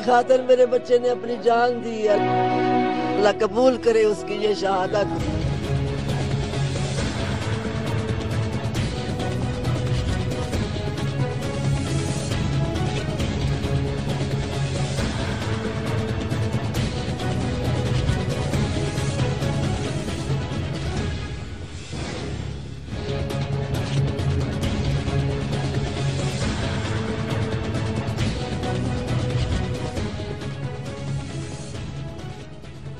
خاطر میرے بچے نے اپنی جان دی ہے، اللہ قبول کرے اس کی یہ شہادت۔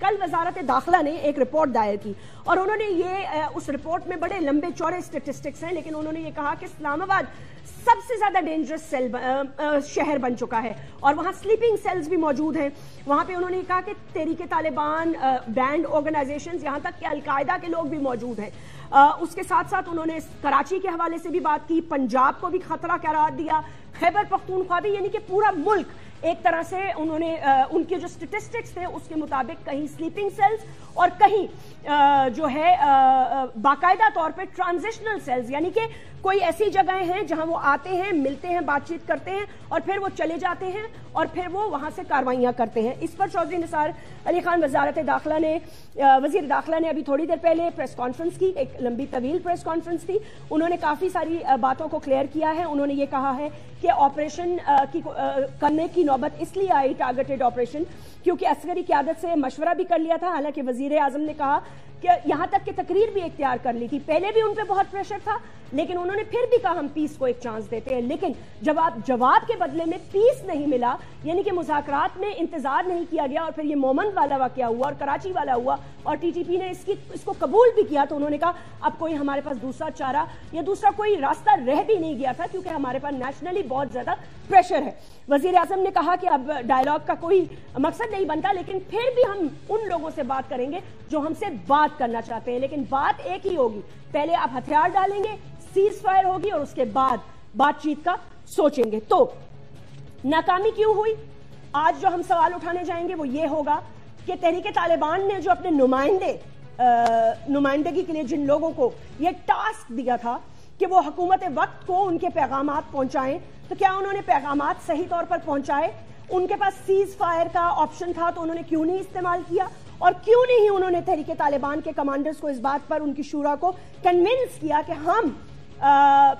کل وزارت داخلہ نے ایک رپورٹ دائر کی اور انہوں نے یہ اس رپورٹ میں بڑے لمبے چوڑے اسٹیٹسٹکس ہیں، لیکن انہوں نے یہ کہا کہ اسلام آباد سب سے زیادہ ڈینجرس شہر بن چکا ہے اور وہاں سلیپنگ سیلز بھی موجود ہیں. وہاں پہ انہوں نے کہا کہ تحریک طالبان، بینڈ آرگنائزیشنز، یہاں تک کہ القاعدہ کے لوگ بھی موجود ہیں. اس کے ساتھ ساتھ انہوں نے کراچی کے حوالے سے بھی بات کی، پنجاب کو بھی خطرہ قرار دیا، خیبر پختونخوا بھی، یعنی کہ پورا ملک ایک طرح سے انہوں نے ان کے جو سٹیٹسٹکس تھے اس کے مطابق کہیں سلیپنگ سیلز اور کہیں جو ہے باقاعدہ طور پہ ٹرانزیشنل سیلز، یعنی کہ کوئی ایسی جگہیں ہیں جہاں وہ آتے ہیں، ملتے ہیں، بات چیت کرتے ہیں اور پھر وہ چلے جاتے ہیں اور پھر وہ وہاں سے کاروائیاں کرتے ہیں. اس پر چودھری نثار علی خان وزیر داخلہ نے ابھی تھوڑی دیر پہلے پریس کانفرنس کی، ایک لمبی طویل پریس کانفرنس تھی. انہوں نے کافی ساری باتوں کو کلیئر کیا ہے. انہوں نے یہ کہا ہے کہ آپریشن کرنے کی نوبت اس لیے آئی، ٹارگیٹڈ آپریشن، کیونکہ عسکری قیادت سے مشورہ بھی کر لیا تھا. حالانکہ وزیر اعظم نے کہا کہ یہاں تک کہ تقریر بھی اختیار کر لی تھی، پہلے بھی ان پہ بہت پریشر تھا، لیکن انہوں نے پھر بھی کہا ہم پیس کو ایک چانس دیتے ہیں. لیکن جواب کے بدلے میں پیس نہیں ملا، یعنی کہ مذاکرات میں انتظار نہیں کیا گیا اور پھر یہ مومند والا واقعہ ہوا اور کراچی والا ہوا اور ٹی ٹی پی نے اس کو قبول بھی کیا. تو انہوں نے کہا اب کوئی ہمارے پاس دوسرا چارہ یا دوسرا کوئی راستہ رہ بھی نہیں گیا تھا، کیونکہ ہمارے پاس نیشنلی بہت زیادہ پریشر ہے. وزیر اعظم نے کہا کہ اب ڈائیلاگ کا کوئی مقصد نہیں بنتا، لیکن پھر بھی ہم ان لوگوں سے بات کریں گے جو ہم سے بات کرنا چاہتے ہیں، لیکن بات ایک ہی ہوگی، پہلے آپ ہتھیار ڈالیں گے، سیز فائر ہوگی اور اس کے بعد بات چیت کا سوچیں گے. تو ناکامی کیوں ہوئی؟ آج جو ہم سوال اٹھانے جائیں گے وہ یہ ہوگا کہ تحریک طالبان نے جو اپنے نمائندگی کے لیے جن لوگوں کو یہ ٹاسک دیا تھا کہ وہ حکومت وقت کو ان کے پیغامات پہنچائیں، تو کیا انہوں نے پیغامات صحیح طور پر پہنچائے؟ ان کے پاس سیز فائر کا آپشن تھا تو انہوں نے کیوں نہیں استعمال کیا؟ اور کیوں نہیں انہوں نے تحریک طالبان کے کمانڈرز کو اس بات پر ان کی شورا کو کنونس کیا کہ ہم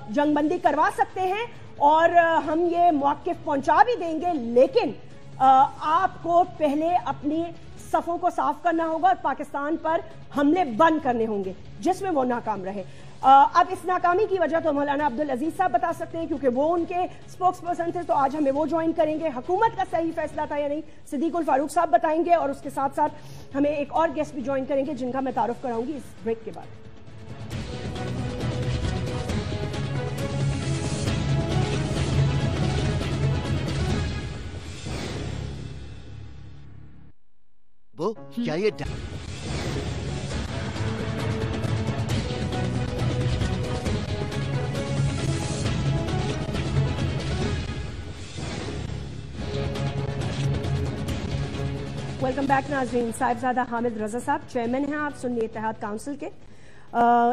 جنگ بندی کروا سکتے ہیں اور ہم یہ موقف پہنچا بھی دیں گے، لیکن آپ کو پہلے اپنی صفوں کو صاف کرنا ہوگا اور پاکستان پر حملے بند کرنے ہوں گے، جس میں وہ ناکام رہے. اب اس ناکامی کی وجہ تو مولانا عبدالعزیز صاحب بتا سکتے ہیں کیونکہ وہ ان کے سپوکس پرسن تھے، تو آج ہمیں وہ جوائن کریں گے. حکومت کا صحیح فیصلہ تھا یا نہیں، صدیق الفاروق صاحب بتائیں گے، اور اس کے ساتھ ساتھ ہمیں ایک اور گیسٹ بھی جوائن کریں گے جن کا میں تعارف کراؤں گی اس بریک کے بعد. وہ کیا یہ ویلکم بیک ناظرین. صاحبزادہ حامد رضا صاحب چیئرمین ہیں آپ سنی اتحاد کونسل کے،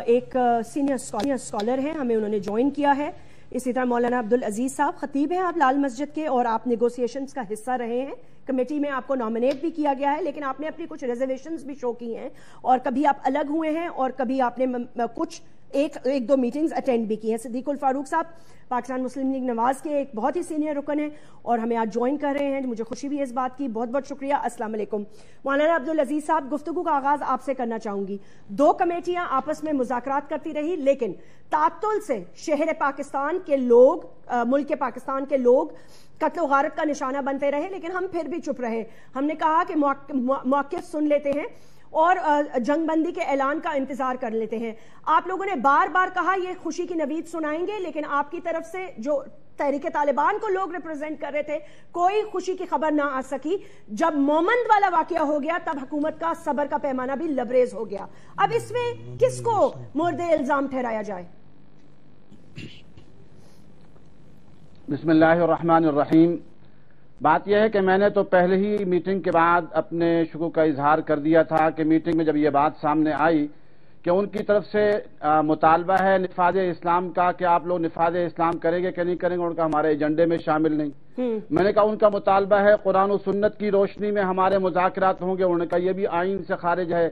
ایک سینئر اسکالر ہیں، ہمیں انہوں نے جوائن کیا ہے. اسی طرح مولانا عبدالعزیز صاحب خطیب ہیں آپ لال مسجد کے، اور آپ نیگوسیشنز کا حصہ رہے ہیں، کمیٹی میں آپ کو نامنیٹ بھی کیا گیا ہے، لیکن آپ نے اپنی کچھ ریزرویشنز بھی شو کی ہیں اور کبھی آپ الگ ہوئے ہیں اور کبھی آپ نے کچھ ایک دو میٹنگز اٹینڈ بھی کی ہیں. صدیق الفاروق صاحب پاکستان مسلم لیگ نواز کے ایک بہت ہی سینئر رکن ہیں اور ہمیں آج جوائن کر رہے ہیں، مجھے خوشی بھی ہے اس بات کی، بہت بہت شکریہ. السلام علیکم. مولانا عبدالعزیز صاحب، گفتگو کا آغاز آپ سے کرنا چاہوں گی. دو کمیٹیاں آپس میں مذاکرات کرتی رہی، لیکن تعطل سے شہر پاکستان کے لوگ، ملک پاکستان کے لوگ قتل و غارت کا نشانہ بنتے رہے، لیکن ہم پھر بھی چپ رہے. ہم نے کہا کہ موقف سن لیتے ہیں اور جنگ بندی کے اعلان کا انتظار کر لیتے ہیں. آپ لوگوں نے بار بار کہا یہ خوشی کی نوید سنائیں گے، لیکن آپ کی طرف سے جو تحریک طالبان کو لوگ ریپرزینٹ کر رہے تھے کوئی خوشی کی خبر نہ آ سکی. جب مومند والا واقعہ ہو گیا تب حکومت کا صبر کا پیمانہ بھی لبریز ہو گیا. اب اس میں کس کو مورد الزام ٹھہرایا جائے؟ بسم اللہ الرحمن الرحیم. بات یہ ہے کہ میں نے تو پہلے ہی میٹنگ کے بعد اپنے شکوک کا اظہار کر دیا تھا کہ میٹنگ میں جب یہ بات سامنے آئی کہ ان کی طرف سے مطالبہ ہے نفاذ اسلام کا کہ آپ لوگ نفاذ اسلام کریں گے کہ نہیں کریں گے، ان کا ہمارے ایجنڈے میں شامل نہیں. میں نے کہا ان کا مطالبہ ہے قرآن و سنت کی روشنی میں ہمارے مذاکرات ہوں گے. انہوں نے کہا یہ بھی آئین سے خارج ہے.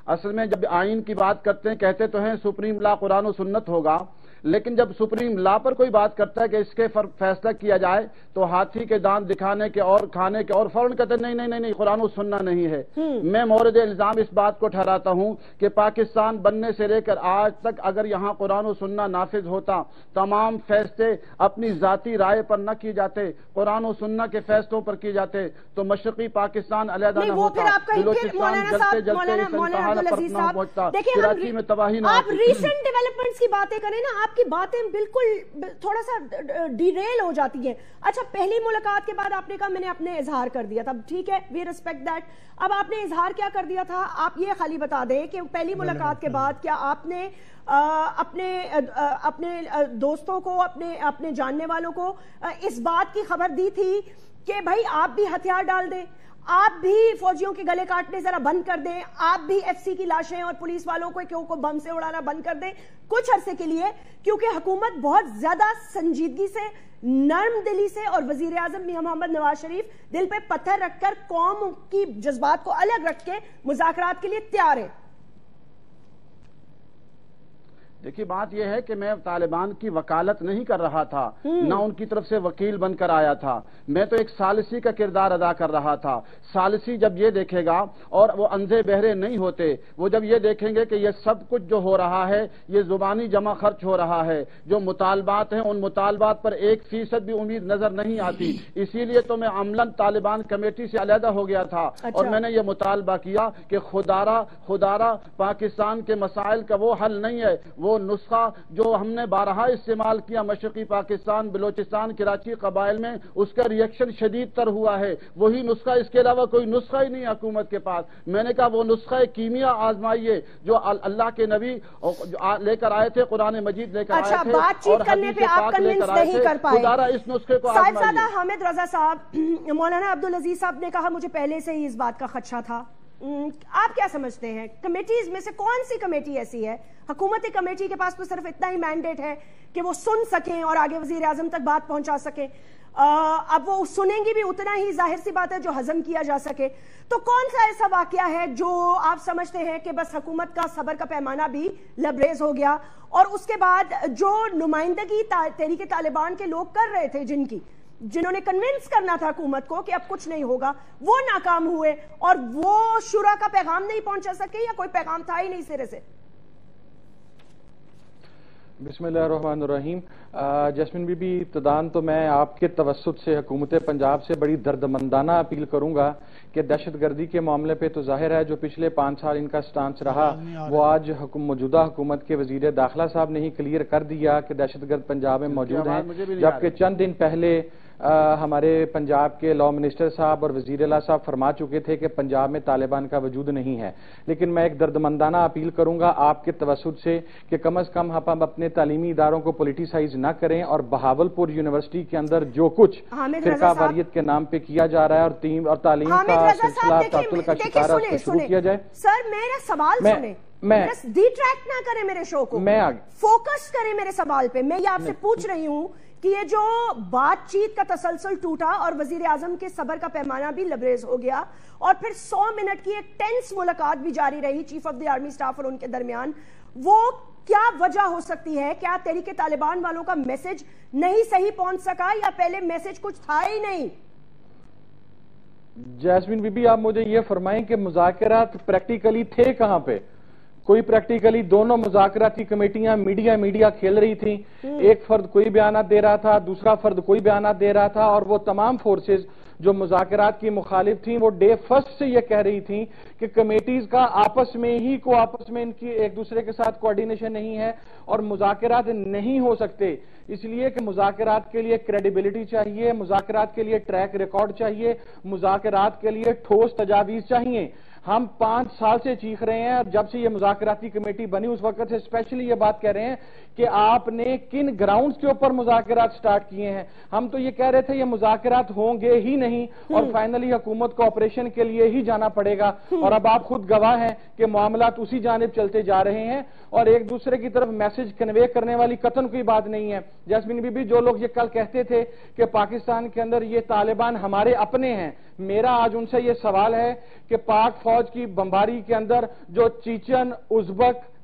اصل میں جب آئین کی بات کرتے ہیں کہتے تو ہیں سپریم لا قرآن و سنت ہوگا، لیکن جب سپریم لا پر کوئی بات کرتا ہے کہ اس کے فیصلہ کیا جائے تو ہاتھی کے دانت دکھانے کے اور کھانے کے اور فوراً کہتے ہیں نہیں قرآن و سننا نہیں ہے۔ میں مورد الزام اس بات کو ٹھہراتا ہوں کہ پاکستان بننے سے لے کر آج تک اگر یہاں قرآن و سننا نافذ ہوتا، تمام فیصلے اپنی ذاتی رائے پر نہ کی جاتے، قرآن و سننا کے فیصلوں پر کی جاتے تو مشرقی پاکستان علیحدہ نہ ہوتا، بلوچستان جلتے جلتے انتہا پر نہ پہنچتا، کراچی میں تباہی نہ ہوتی۔ آپ ریسنٹ ڈیولپمنٹس کی باتیں کریں نا، آپ کی باتیں بالکل تھوڑا سا ڈیریل ہو جاتی ہیں۔ اچھا، پہلی ملاقات کے بعد آپ نے کہا میں نے اپنے اظہار کر دیا تھا، ٹھیک ہے، وی ریسپیکٹ دیٹ۔ اب آپ نے اظہار کیا کر دیا تھا؟ آپ یہ خالی بتا دیں کہ پہلی ملاقات کے بعد کیا آپ نے اپنے دوستوں کو، اپنے جاننے والوں کو اس بات کی خبر دی تھی کہ بھائی آپ بھی ہتھیار ڈال دیں، آپ بھی فوجیوں کے گلے کاٹنے ذرا بند کر دیں، آپ بھی ایف سی کی لاشیں اور پولیس والوں کو بم سے اڑانا بند کر دیں کچھ عرصے کے لیے، کیونکہ حکومت بہت زیادہ سنجیدگی سے، نرم دلی سے، اور وزیر اعظم میاں محمد نواز شریف دل پہ پتھر رکھ کر قوم کی جذبات کو الگ رکھ کے مذاکرات کے لیے تیار ہے؟ دیکھیے، بات یہ ہے کہ میں طالبان کی وکالت نہیں کر رہا تھا، نہ ان کی طرف سے وکیل بن کر آیا تھا، میں تو ایک ثالثی کا کردار ادا کر رہا تھا۔ ثالثی جب یہ دیکھے گا، اور وہ اندھے بہرے نہیں ہوتے، وہ جب یہ دیکھیں گے کہ یہ سب کچھ جو ہو رہا ہے یہ زبانی جمع خرچ ہو رہا ہے، جو مطالبات ہیں ان مطالبات پر 1% بھی امید نظر نہیں آتی، اسی لیے تو میں عملاً طالبان کمیٹی سے علیحدہ ہو گیا تھا، اور میں نے یہ مطالبہ کیا کہ خدارہ پاکستان کے مسائل کا وہ حل نہیں ہے، وہ نسخہ جو ہم نے بارہا استعمال کیا مشرقی پاکستان، بلوچستان، کراچی قبائل میں، اس کا ریئیکشن شدید تر ہوا ہے، وہی نسخہ، اس کے علاوہ کوئی نسخہ ہی نہیں حکومت کے پاس۔ میں نے کہا وہ نسخہ کیمیا آزمائیے جو اللہ کے نبی لے کر آئے تھے، قرآن مجید لے کر آئے تھے، بات چیت کرنے پہ آپ کنونس نہیں کر پائے۔ خدارہ اس نسخے کو صاحبزادہ حامد رضا صاحب، مولانا عبدالعزیز صاحب نے کہا مجھے پہلے سے ہی اس بات کا خدشہ تھا، آپ کیا سمجھتے ہیں کمیٹیز میں سے کون سی کمیٹی ایسی ہے؟ حکومتی کمیٹی کے پاس تو صرف اتنا ہی مینڈیٹ ہے کہ وہ سن سکیں اور آگے وزیر اعظم تک بات پہنچا سکیں، اب وہ سنیں گی بھی اتنا ہی، ظاہر سی بات ہے، جو ہضم کیا جا سکے۔ تو کون سا ایسا واقعہ ہے جو آپ سمجھتے ہیں کہ بس حکومت کا صبر کا پیمانہ بھی لبریز ہو گیا، اور اس کے بعد جو نمائندگی تحریک طالبان کے لوگ کر رہے تھے، جنہوں نے کنونس کرنا تھا حکومت کو کہ اب کچھ نہیں ہوگا، وہ ناکام ہوئے اور وہ شورا کا پیغام نہیں پہنچا سکے، یا کوئی پیغام تھا ہی نہیں سرے سے؟ بسم اللہ الرحمن الرحیم۔ جیسمین بی بی، ابتداً تو میں آپ کے توسط سے حکومت پنجاب سے بڑی دردمندانہ اپیل کروں گا کہ دہشت گردی کے معاملے پہ تو ظاہر ہے جو پچھلے 5 سال ان کا سٹانس رہا، وہ آج موجودہ حکومت کے وزیر داخلہ صاحب نے ہی کلیئر کر دیا کہ دہشت گرد پنجاب میں موجود ہیں، جبکہ چند دن پہلے ہمارے پنجاب کے لا منسٹر صاحب اور وزیر اعلیٰ صاحب فرما چکے تھے کہ پنجاب میں طالبان کا وجود نہیں ہے۔ لیکن میں ایک دردمندانہ اپیل کروں گا آپ کے توسط سے کہ کم از کم ہم اپنے تعلیمی اداروں کو پولیٹیسائز نہ کریں، اور بہاولپور یونیورسٹی کے اندر جو کچھ فرقہ واریت کے نام پہ کیا جا رہا ہے اور تعلیم کا سلسلہ تعطل کا شکار ہے، اس کو شروع کیا جائے۔ سر میرا سوال سنیں، ڈی ٹریکٹ نہ کریں میرے شو کو، فوکس کریں میرے سوال پہ۔ میں یہ آپ سے پوچھ رہی ہوں کہ یہ جو بات چیت کا تسلسل ٹوٹا اور وزیر اعظم کے صبر کا پیمانہ بھی لبریز ہو گیا، اور پھر 100 منٹ کی ایک ٹینس ملاقات بھی جاری رہی chief of the army staff اور ان کے درمیان، وہ کیا وجہ ہو سکتی ہے؟ کیا تحریک طالبان والوں کا میسج نہیں صحیح پہنچ سکا، یا پہلے میسج کچھ تھا ہی نہیں؟ جیسمین بی بی، آپ مجھے یہ فرمائیں کہ مذاکرات پریکٹیکلی تھے کہاں پہ؟ کوئی پریکٹیکلی دونوں مذاکراتی کمیٹیاں میڈیا کھیل رہی تھیں، ایک فرد کوئی بیانات دے رہا تھا، دوسرا فرد کوئی بیانات دے رہا تھا، اور وہ تمام فورسز جو مذاکرات کی مخالف تھیں وہ ڈے فرسٹ سے یہ کہہ رہی تھیں کہ کمیٹیز کا آپس میں ان کی ایک دوسرے کے ساتھ کوارڈینیشن نہیں ہے اور مذاکرات نہیں ہو سکتے، اس لیے کہ مذاکرات کے لیے کریڈیبلٹی چاہیے، مذاکرات کے لیے ٹریک ریکارڈ چاہیے، مذاکرات کے لیے ٹھوس تجاویز چاہیے۔ ہم 5 سال سے چیخ رہے ہیں، اور جب سے یہ مذاکراتی کمیٹی بنی اس وقت سے اسپیشلی یہ بات کہہ رہے ہیں کہ آپ نے کن گراؤنڈز کے اوپر مذاکرات سٹارٹ کیے ہیں۔ ہم تو یہ کہہ رہے تھے یہ مذاکرات ہوں گے ہی نہیں، اور فائنلی حکومت کو آپریشن کے لیے ہی جانا پڑے گا، اور اب آپ خود گواہ ہیں کہ معاملات اسی جانب چلتے جا رہے ہیں، اور ایک دوسرے کی طرف میسج کنوے کرنے والی قطن کوئی بات نہیں ہے۔ جیسمین بی بی، جو لوگ یہ کل کہتے تھے کہ پاکستان کے اندر یہ طالبان ہمارے اپنے ہیں، میرا آج ان سے یہ سوال ہے کہ پاک فوج کی بمباری کے اندر جو چیچن، ازبک،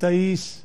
23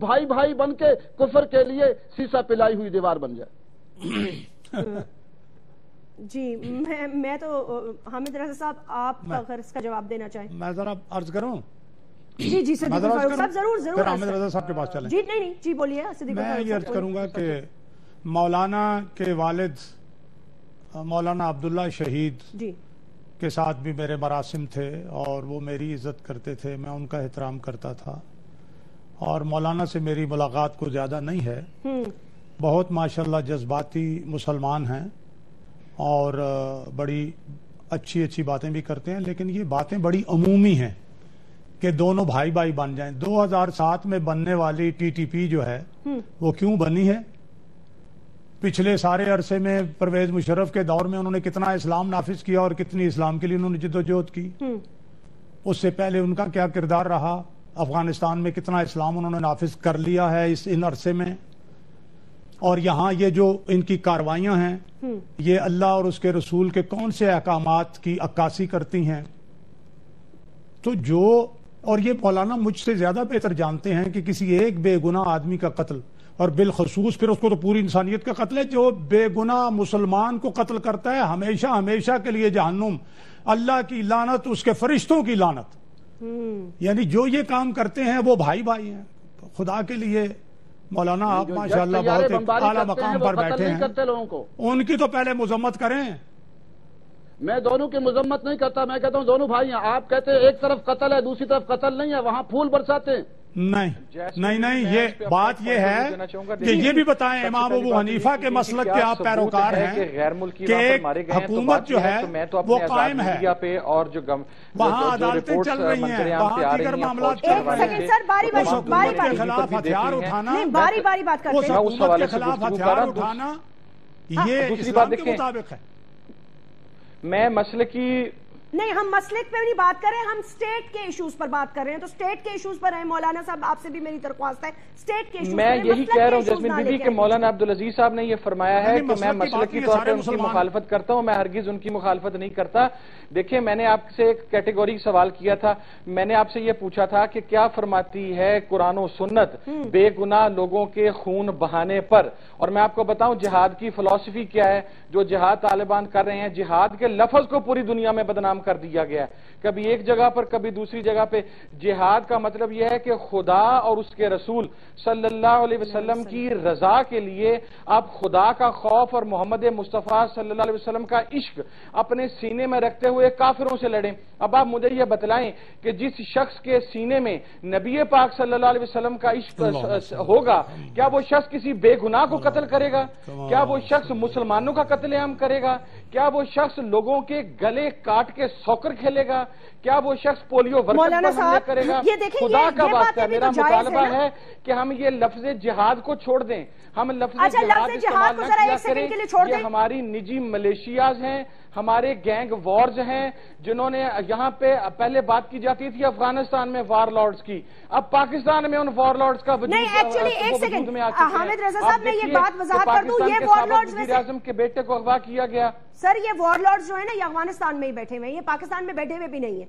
بھائی بھائی بن کے کفر کے لیے سیسا پلائی ہوئی دیوار بن جائے. جی میں تو حامد رضا صاحب آپ اگر اس کا جواب دینا چاہیں. میں ذرا عرض کروں. جی جی صدیق الفاروق صاحب ضرور پھر حامد رضا صاحب کے پاس چلیں. جی نہیں جی بولیے صدیق میں الفاروق یہ عرض کروں گا کہ مولانا کے والد مولانا عبداللہ شہید جی کے ساتھ بھی میرے مراسم تھے اور وہ میری عزت کرتے تھے, میں ان کا احترام کرتا تھا, اور مولانا سے میری ملاقات کو زیادہ نہیں ہے. بہت ماشاءاللہ جذباتی مسلمان ہیں اور بڑی اچھی اچھی باتیں بھی کرتے ہیں, لیکن یہ باتیں بڑی عمومی ہیں کہ دونوں بھائی بھائی بن جائیں. 2007 میں بننے والی ٹی ٹی پی جو ہے وہ کیوں بنی ہے؟ پچھلے سارے عرصے میں پرویز مشرف کے دور میں انہوں نے کتنا اسلام نافذ کیا اور کتنی اسلام کے لیے انہوں نے جدوجہد کی. اس سے پہلے ان کا کیا کردار رہا؟ افغانستان میں کتنا اسلام انہوں نے نافذ کر لیا ہے ان عرصے میں, اور یہاں یہ جو ان کی کاروائیاں ہیں یہ اللہ اور اس کے رسول کے کون سے احکامات کی عکاسی کرتی ہیں؟ تو جو, اور یہ مولانا مجھ سے زیادہ بہتر جانتے ہیں کہ کسی ایک بے گناہ آدمی کا قتل, اور بالخصوص پھر اس کو تو پوری انسانیت کا قتل ہے, جو بے گناہ مسلمان کو قتل کرتا ہے ہمیشہ ہمیشہ کے لیے جہنم, اللہ کی لعنت, اس کے فرشتوں کی لعنت. یعنی جو یہ کام کرتے ہیں وہ بھائی بھائی ہیں. خدا کے لیے مولانا آپ ماشاءاللہ بہت ایک اعلیٰ مقام پر بیٹھے ہیں, ان کی تو پہلے مذمت کریں. میں دونوں کی مذمت نہیں کرتا, میں کہتا ہوں دونوں بھائی ہیں. آپ کہتے ہیں ایک طرف قتل ہے دوسری طرف قتل نہیں ہے, وہاں پھول برساتے ہیں. نہیں یہ بات یہ ہے کہ یہ بھی بتائیں امام ابو حنیفہ کے مسلک کے آپ پیروکار ہیں کہ ایک حکومت جو ہے وہ قائم ہے, وہاں عدالتیں چل رہی ہیں, وہاں دیگر معاملات چل رہے ہیں, حکومت کے خلاف ہتھیار اٹھانا, حکومت کے خلاف ہتھیار اٹھانا یہ اسلام کے مطابق ہے. میں مسلکی نہیں, ہم مسلک پہ نہیں بات کر رہے ہیں, ہم سٹیٹ کے ایشوز پر بات کر رہے ہیں. تو سٹیٹ کے ایشوز پر ہیں مولانا صاحب, آپ سے بھی میری درخواست ہے سٹیٹ کے ایشوز. میں یہی کہہ رہا ہوں جاسمین بی بی کہ مولانا عبدالعزیز صاحب نے یہ فرمایا ہے کہ میں مسلکی طور پہ ان کی مخالفت کرتا ہوں, میں ہرگز ان کی مخالفت نہیں کرتا. دیکھیں میں نے آپ سے ایک کیٹیگوری سوال کیا تھا, میں نے آپ سے یہ پوچھا تھا کہ کیا فرماتی ہے قرآن و سنت بے گناہ لوگوں کے خون بہانے پر, اور میں آپ کو بتاؤں جہاد کی فلسفی کیا ہے. جو جہاد طالبان کر رہے ہیں, جہاد کے لفظ کو پوری دنیا میں بدنام کر دیا گیا ہے, کبھی ایک جگہ پر کبھی دوسری جگہ پہ. جہاد کا مطلب یہ ہے کہ خدا اور اس کے رسول صلی اللہ علیہ وسلم کی رضا کے لیے آپ خدا کا خوف اور محمد مصطفیٰ صلی اللہ علیہ وسلم کا عشق اپنے سینے میں رکھتے ہوئے کافروں سے لڑیں. اب آپ مجھے یہ بتلائیں کہ جس شخص کے سینے میں نبی پاک صلی اللہ علیہ وسلم کا عشق ہوگا, کیا وہ شخص کسی بے گناہ کو قتل کرے گا؟ کیا وہ شخص مسلمانوں کا قتل عام کرے گا؟ کیا وہ شخص لوگوں کے گلے کاٹ کے سوکر کھیلے گا؟ کیا وہ شخص پولیو ورکر پر حملے کرے گا؟ خدا کا واسطہ میرا مطالبہ ہے کہ ہم یہ لفظ جہاد کو چھوڑ دیں, ہم لفظ جہاد استعمال نہ کیا کریں. یہ ہماری نجی ملیشیاز ہیں, ہمارے گینگ وارز ہیں جنہوں نے یہاں پہ پہلے بات کی جاتی تھی افغانستان میں وار لارڈز کی, اب پاکستان میں ان وار لارڈز کا وجود میں آ چکے ہیں. حامد رضا صاحب میں یہ بات وضاحت کر دوں, یہ وار لارڈز وزیر اعظم کے بیٹے کو اغوا کیا گیا. سر یہ وار لارڈز جو ہے نا یہ افغانستان میں ہی بیٹھے ہوئے ہیں, یہ پاکستان میں بیٹھے ہوئے بھی نہیں ہیں.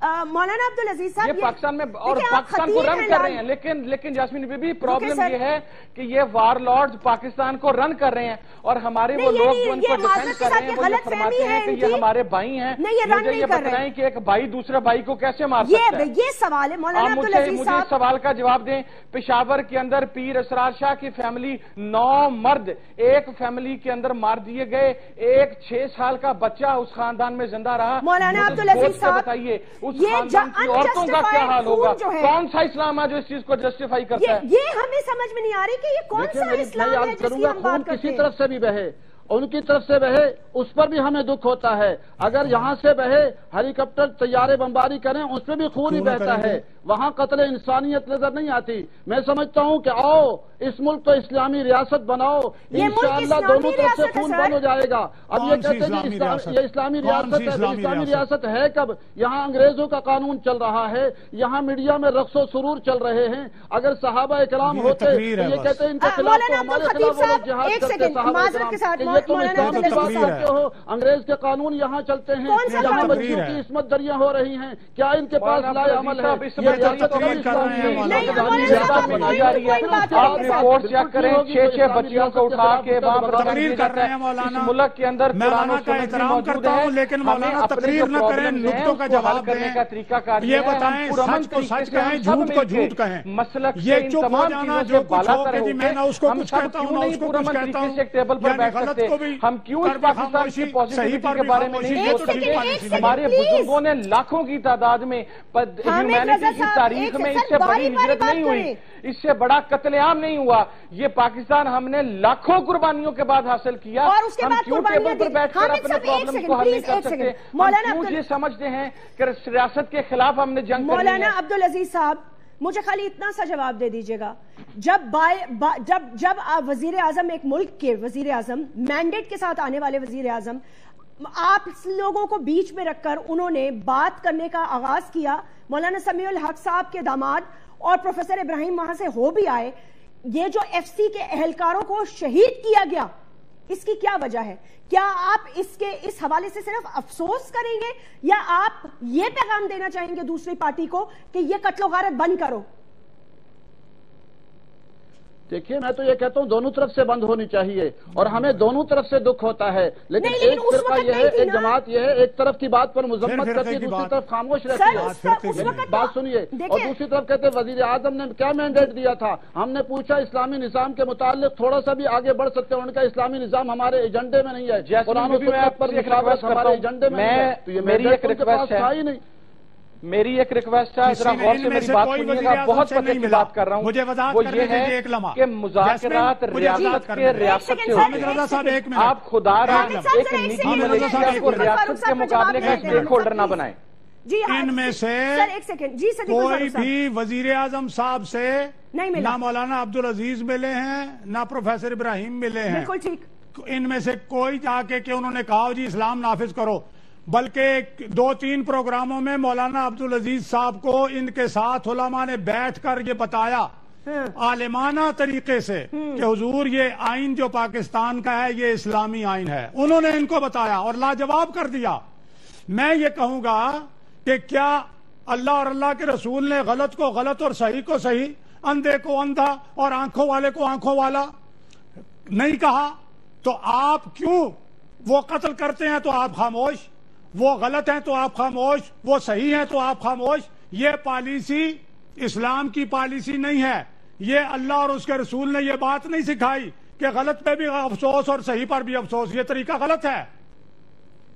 مولانا عبدالعزیز صاحب یہ پاکستان میں اور پاکستان کو رن کر رہے ہیں, لیکن جاسمین بی بی پرابلم یہ ہے کہ یہ وار لارڈز پاکستان کو رن کر رہے ہیں, اور ہمارے وہ لوگ جو ان کو ڈیفینڈ کر رہے ہیں وہ یہ فرماتے ہیں کہ یہ ہمارے بھائی ہیں. مجھے یہ بتائیں کہ ایک بھائی دوسرے بھائی کو کیسے مار سکتا ہے؟ یہ سوال ہے مولانا عبدالعزیز صاحب, مجھے سوال کا جواب دیں. پشاور کے اندر پیر اسرار شاہ کی فیملی 9 مرد ایک فیملی کے اندر مار دیے گئے, ایک 6 سال کا بچہ اس خاندان میں زندہ رہا. مولانا عبدالعزیز صاحب بتائیے اس خاندان کی عورتوں کا کیا حال ہوگا؟ کون سا اسلام ہے جو اس چیز کو جسٹیفائی کرتا ہے؟ یہ ہمیں سمجھ میں نہیں آ رہی کہ یہ کون سا اسلام ہے جس کی ہم بات کرتے ہیں. کسی طرف سے بھی بہے, ان کی طرف سے بہے, اس پر بھی ہمیں دکھ ہوتا ہے. اگر یہاں سے بہے, ہیلی کاپٹر طیارے بمباری کریں, اس پہ بھی خون ہی بہتا ہے, وہاں قتل انسانیت نظر نہیں آتی. میں سمجھتا ہوں کہ آؤ اس ملک کو اسلامی ریاست بناؤ, انشاءاللہ دونوں طرف سے خون بند ہو جائے گا. اب یہ کہتے ہیں یہ اسلامی ریاست ہے, اسلامی ریاست ہے کب؟ یہاں انگریزوں کا قانون چل رہا ہے, یہاں میڈیا میں رقص و سرور چل رہے ہیں. اگر صحابہ اکرام ہوتے تو یہ کہتے ہیں ان کے خلاف تو ہمارے خلاف وہ لوگ جہاد کرتے صحابہ اکرام, یہ تم اسلام کی بات کرتے ہو. انگریز کے قانون یہاں چلتے ہیں, یہاں بچیوں کی عصمت دریاں ہو رہی ہیں, کیا ان کے پاس لائے عمل ہے؟ تو تقریر کر رہے ہیں آپ رپورٹ چیک کریں 6 بچیوں کو اٹھا کے وہاں پر تقریر کر رہے ہیں مولانا. ملک کے اندر مولانا کا احترام کرتا ہوں لیکن مولانا تقریر نہ کریں, نقطوں کا جواب دیں. یہ بتائیں سچ کو سچ کہیں, جھوٹ کو جھوٹ کہیں. یہ چپ ہو جانا جو کچھ ہو کہ جی میں نہ اس کو کچھ کہتا ہوں نہ اس کو کچھ کہتا ہوں, یعنی غلط کو بھی ہم کیوں اس پاکستان کی پازیٹیوٹی کے بارے میں نہیں سوچ سکتے؟ ہمارے بزرگوں نے لاکھوں کی تعداد میں ہیومینٹی کی تاریخ میں اس سے بڑی ہجرت نہیں ہوئی, اس سے بڑا قتل عام نہیں ہوا. یہ پاکستان ہم نے لاکھوں قربانیوں کے بعد حاصل کیا. ہم کیوں ٹیبل پر بیٹھ کر اپنے پرابلم کو حل نہیں کر سکتے؟ ہم کیوں یہ سمجھتے ہیں کہ ریاست کے خلاف ہم نے جنگ کرنی ہے؟ مولانا عبدالعزیز صاحب مجھے خالی اتنا سا جواب دے دیجئے گا, جب وزیر اعظم ایک ملک کے وزیر اعظم مینڈیٹ کے ساتھ آنے والے وزیر اعظم آپ لوگوں کو بیچ میں رکھ کر انہوں نے بات کرنے کا آغاز کیا, مولانا سمیع الحق صاحب کے داماد اور پروفیسر ابراہیم وہاں سے ہو بھی آئے, یہ جو ایف سی کے اہلکاروں کو شہید کیا گیا اس کی کیا وجہ ہے؟ کیا آپ اس حوالے سے صرف افسوس کریں گے یا آپ یہ پیغام دینا چاہیں گے دوسری پارٹی کو کہ یہ قتل و غارت بند کرو؟ دیکھیے میں تو یہ کہتا ہوں دونوں طرف سے بند ہونی چاہیے اور ہمیں دونوں طرف سے دکھ ہوتا ہے, لیکن ایک فرقہ یہ ہے, ایک جماعت یہ ہے, ایک طرف کی بات پر مذمت کرتی ہے, دوسری طرف خاموش رہتی ہے. بات سنیے. اور دوسری طرف کہتے ہیں وزیر اعظم نے کیا مینڈیٹ دیا تھا, ہم نے پوچھا اسلامی نظام کے متعلق تھوڑا سا بھی آگے بڑھ سکتے ہیں, ان کا اسلامی نظام ہمارے ایجنڈے میں نہیں ہے, قرآن و سنت پر مخالفت ہمارے ایجنڈے میں نہیں ہے, تو یہ مینڈیٹ ان کے پاس تھا ہی نہیں. میری ایک ریکویسٹ ہے, ذرا غور سے میری بات سنیے گا, بہت پتے کی بات کر رہا ہوں, وہ یہ ہے کہ مذاکرات ریاست کے ریاست سے ہوتے ہیں. آپ خدا را ایک نجی ملیشیا کو ریاست کے مقابلے کا اسٹیک ہولڈر نہ بنائیں. ان میں سے کوئی بھی وزیر اعظم صاحب سے نہ مولانا عبدالعزیز ملے ہیں نہ پروفیسر ابراہیم ملے ہیں. ان میں سے کوئی جا کے کہ انہوں نے کہا جی اسلام نافذ کرو, بلکہ 2-3 پروگراموں میں مولانا عبدالعزیز صاحب کو ان کے ساتھ علماء نے بیٹھ کر یہ بتایا عالمانہ طریقے سے کہ حضور یہ آئین جو پاکستان کا ہے یہ اسلامی آئین ہے. انہوں نے ان کو بتایا اور لاجواب کر دیا. میں یہ کہوں گا کہ کیا اللہ اور اللہ کے رسول نے غلط کو غلط اور صحیح کو صحیح, اندھے کو اندھا اور آنکھوں والے کو آنکھوں والا نہیں کہا؟ تو آپ کیوں وہ قتل کرتے ہیں تو آپ خاموش, وہ غلط ہیں تو آپ خاموش, وہ صحیح ہیں تو آپ خاموش؟ یہ پالیسی اسلام کی پالیسی نہیں ہے. یہ اللہ اور اس کے رسول نے یہ بات نہیں سکھائی کہ غلط پہ بھی افسوس اور صحیح پر بھی افسوس. یہ طریقہ غلط ہے.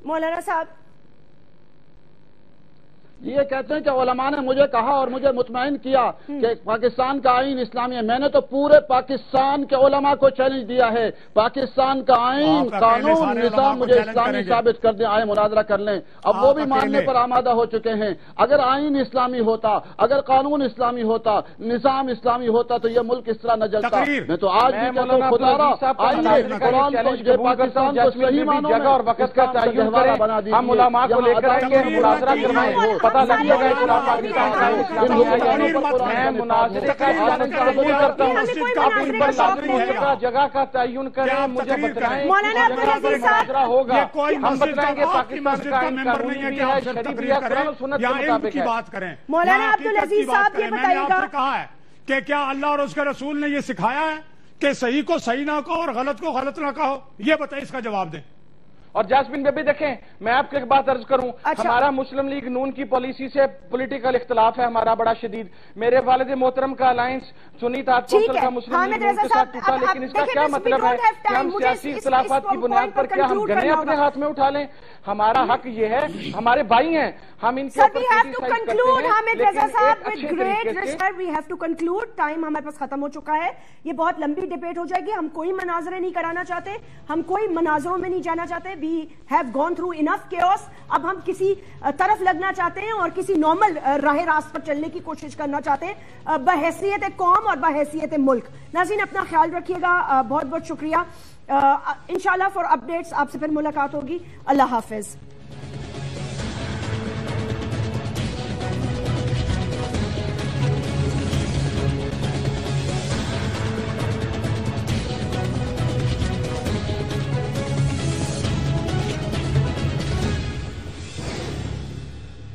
مولانا صاحب یہ کہتے ہیں کہ علماء نے مجھے کہا اور مجھے مطمئن کیا کہ پاکستان کا آئین اسلامی ہے. میں نے تو پورے پاکستان کے علماء کو چیلنج دیا ہے, پاکستان کا آئین قانون نظام مجھے اسلامی ثابت کر دیں, آئے مناظرہ کر لیں. اب وہ بھی ماننے پر آمادہ ہو چکے ہیں. اگر آئین اسلامی ہوتا, اگر قانون اسلامی ہوتا, نظام اسلامی ہوتا تو یہ ملک اس طرح نہ جلتا. میں تو آج بھی کہتا ہوں خدا را آئیے قرآن کو پاکستان کو صحیح معنوں میں اور وقت کا تعین کریں, ہم علماء کو لے کر آئیں گے, مناظرہ کروائیں, پتہ لگ جائے گا پاکستان کا اسلامی. میں مناظرے کا اعلان قبول کرتا ہوں, آپ ان پر لاظمی جگہ کا تعین کریں, مجھے بتائیں مناظرہ ہوگا, ہم بتائیں گے پاکستان کا قانون بھی ہے, شریعت بھی ہے, قرآن و سنت کے مطابق ہے. مولانا عبدالعزیز صاحب یہ بتائیے گا کہا ہے کہ کیا اللہ اور اس کے رسول نے یہ سکھایا ہے کہ صحیح کو صحیح نہ کہو اور غلط کو غلط نہ کہو؟ یہ بتائیں, اس کا جواب دیں. اور جاسمین بیبی دیکھیں, میں آپ کو ایک بات عرض کروں, ہمارا مسلم لیگ نون کی پالیسی سے پولیٹیکل اختلاف ہے ہمارا بڑا شدید. میرے والد محترم کا الائنس سنی تعداد کونسل کا مسلم لیگ نون کے ساتھ ٹوٹا, لیکن اس کا کیا مطلب ہے کہ ہم سیاسی اختلافات کی بنیاد پر کیا ہم گنے اپنے ہاتھ میں اٹھا لیں؟ ہمارا حق یہ ہے, ہمارے بھائی ہیں, ہم ان کے ٹائم ہمارے پاس ختم ہو چکا ہے. یہ بہت لمبی ڈیبیٹ ہو جائے گی, ہم کوئی مناظرے نہیں کرانا چاہتے, ہم کوئی مناظروں میں نہیں جانا چاہتے. We have gone through enough chaos. اب ہم کسی طرف لگنا چاہتے ہیں اور کسی نارمل راہ راست پر چلنے کی کوشش کرنا چاہتے ہیں بحیثیت قوم اور بحیثیت ملک. ناظرین اپنا خیال رکھیے گا, بہت بہت شکریہ. انشاءاللہ فار اپڈیٹس آپ سے پھر ملاقات ہوگی. اللہ حافظ.